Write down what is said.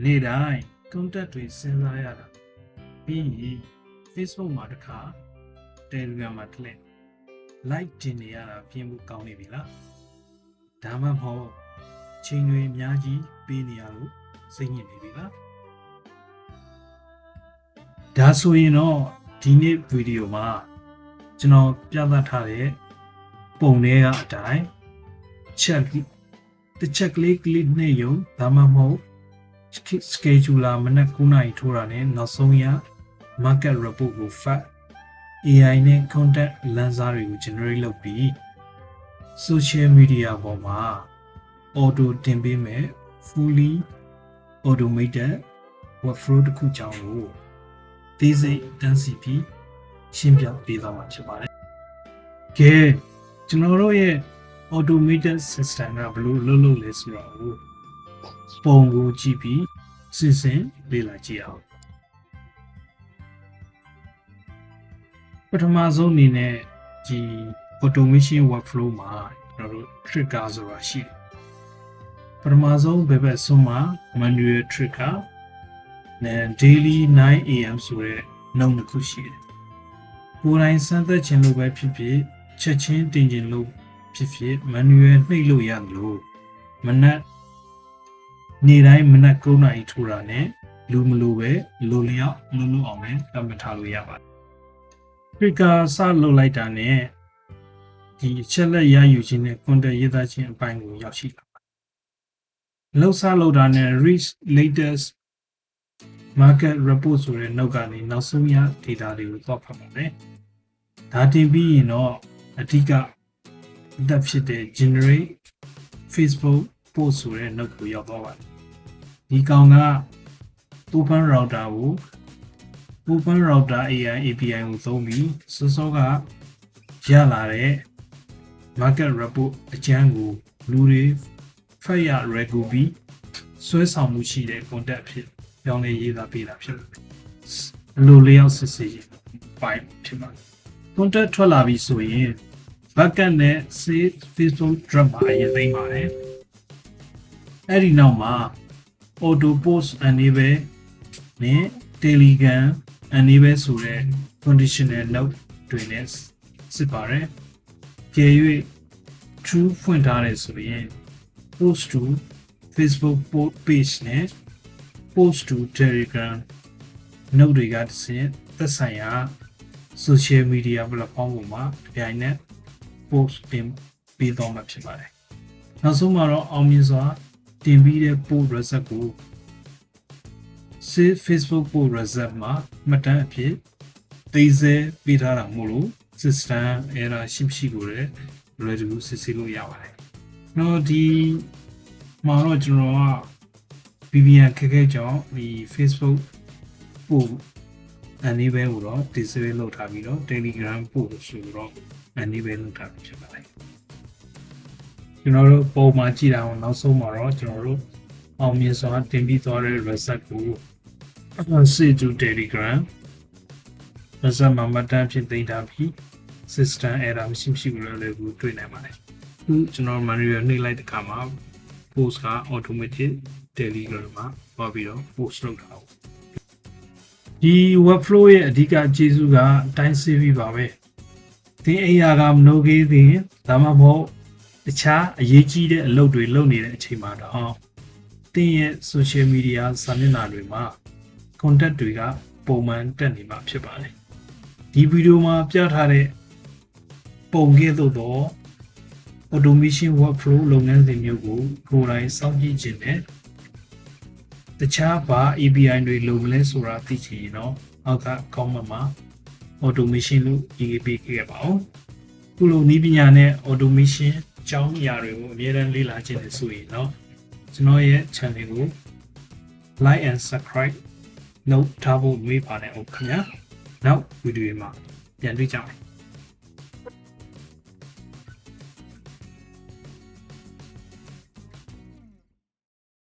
နေ့တိုင်း contact တွေစဉ်းစားရတာပြီးရင် Facebook မှာတစ်ခါ Telegram မှာတစ်လက် like တင်နေရတာပြင်ဖို့ကောင်းနေပြီလားဒါမှမဟုတ်ချိန်တွေအများကြီးပေးနေရလို့စိတ်ညစ်နေပြီလားဒါဆိုရင်တော့ဒီနေ့ဗီဒီယိုမှာကျွန်တော်ပြသထားတဲ့ပုံတွေကအတိုင်းတစ်ချက်ကလေး click နဲ့ရုံဒါမှမဟုတ် scheduler မနက်9:00 နာရီထိုးတာနဲ့နောက်ဆုံးရ market report ကို fat AI နဲ့ content လမ်းစာတွေကို generate လုပ်ပြီး social media ပေါ်မှာ auto တင်ပေးမယ် fully automated workflow တစ်ခုကြောင့်လို့သိစိတ်တန်းစီပြီးရှင်းပြပေးသွားမှာဖြစ်ပါတယ်။ကဲကျွန်တော်တို့ရဲ့ automated system ကဘယ်လိုလုပ်လို့လဲဆိုတော့ပုံကိုကြည့်ပြီးစဉ်စဉ်လေ့လာကြည့်အောင်ပထမဆုံးအနေနဲ့ဒီ automation workflow မှာကျွန်တော်တို့ trigger ဆိုတာရှိတယ်ပထမဆုံးဘယ်ဆုံးမှာ manual trigger နဲ့ daily 9 AM ဆိုတဲ့နှုန်းတစ်ခုရှိတယ်ကိုယ်တိုင်စမ်းသပ်ခြင်းလို့ပဲဖြစ်ဖြစ်ချက်ချင်းတင်ခြင်းလို့ဖြစ်ဖြစ် manual နှိပ်လို့ရတယ်လို့မနက်နေ့တိုင်းမနက်9:00 နာရီထိုးတာနဲ့လူမလို့ပဲလိုလျောက်လုံးလုံးအောင်လည်းသတ်မှတ်ထားလို့ရပါတယ်။ trigger စလုပ်လိုက်တာနဲ့ဒီအချက်လက်ရယူခြင်းနဲ့ content ရေးသားခြင်းအပိုင်းကိုရောက်ရှိလာပါတယ်။လောက်စလုပ်တာနဲ့ reach latest market report ဆိုတဲ့နောက်ကနေနောက်ဆုံးရ data တွေကိုသွားဖတ်ပါမယ်။ဒါတင်ပြီးရင်တော့အဓိကအသက်ဖြစ်တဲ့ generate Facebook post ဆိုတဲ့နောက်ကိုရောက်သွားပါတယ်ဒီကောင်က open router ကို open router AI API ကိုသုံးပြီးစောစောကရလာတဲ့ market report အကျန်းကိုလူတွေဖတ်ရ regu ပြီးဆွဲဆောင်မှုရှိတဲ့ content ဖြစ်ပြောင်းလဲရေးသားပေးတာဖြစ်ပါတယ်အလိုလျောက်စစ်စစ်ပိုင်းဖြစ်ပါတယ် content ထွက်လာပြီဆိုရင် backend နဲ့ Facebook drop မှာအရင်သိမ်းပါတယ်အဲ့ဒီနောက်မှာ auto post enable နဲ့ Telegram enable ဆိုတဲ့ conditional note တွေနဲ့စစ်ပါတယ်ကျေ၍ true ဖွင့်ထားတယ်ဆိုရင် post to Facebook page နဲ့ post to Telegram note တွေကတစ်ဆင့်သက်ဆိုင်ရာ social media platform ပေါ်မှာတပြိုင်နက် post တင်ပေးသွားမှာဖြစ်ပါတယ်နောက်ဆုံးမှာတော့အောင်မြင်စွာတင်ပြီးတဲ့ post result ကို Facebook post result မှာမှတ်တမ်းအဖြစ်သိစေပေးထားတာမို့လို့ system error ရှိမရှိကိုလည်း ready စစ်ဆေးလို့ရပါတယ်။နောက်ဒီမှာတော့ကျွန်တော်က VPN ခက်ခဲကြောင့်ဒီ Facebook post enable ကိုတော့ disable လုပ်ထားပြီးတော့ Telegram post ဆိုတော့ enable လုပ်ထားပြီးဖြစ်ပါတယ်။ကျွန်တော်တို့ပုံမှာကြည့်တာအောင်နောက်ဆုံးမှာတော့ကျွန်တော်တို့အောင်မြင်စွာတင်ပြီးသွားတဲ့ result ကို save to Telegram result မှာမှတ်တမ်းဖြစ်သိမ်းထားပြီး system error မရှိဘူးလည်းတွေ့နိုင်ပါတယ်။အခုကျွန်တော် manual နှိပ်လိုက်တဲ့အခါမှာ post က automatic Telegram မှာပေါ်ပြီးတော့ post လုပ်တာပေါ့။ဒီ workflow ရဲ့အဓိကကျေးဇူးကအတိုင်းစေးပြီးပါပဲ။ဒီအိမ်ယာကမနှုတ်သေးသေးဒါမှမဟုတ်တခြားအရေးကြီးတဲ့အလုပ်တွေလုပ်နေတဲ့အချိန်မှာတော့တင်းရဲ့ social media စာမျက်နှာတွေမှာ content တွေကပုံမှန်တက်နေမှာဖြစ်ပါတယ်ဒီဗီဒီယိုမှာပြထားတဲ့ပုံကဲ့သို့သော automation workflow လုပ်ငန်းစဉ်မျိုးကိုကိုယ်တိုင်စောင့်ကြည့်ခြင်းနဲ့တခြားဘာ API တွေလိုမလဲဆိုတာသိချင်ရင်တော့အောက်က comment မှာ automation လို့ရေးပေးခဲ့ပါဦးခုလိုနည်းပညာနဲ့ automation အကြောင်းအရာတွေကိုအမြဲတမ်းလေ့လာခြင်းနဲ့ဆိုရင်တော့ကျွန်တော်ရဲ့ channel ကို like and subscribe လုပ်ထားဖို့မေးပါတယ်ဟုတ်ခင်ဗျာနောက်ဗီဒီယိုမှာပြန်တွေ့ကြမယ်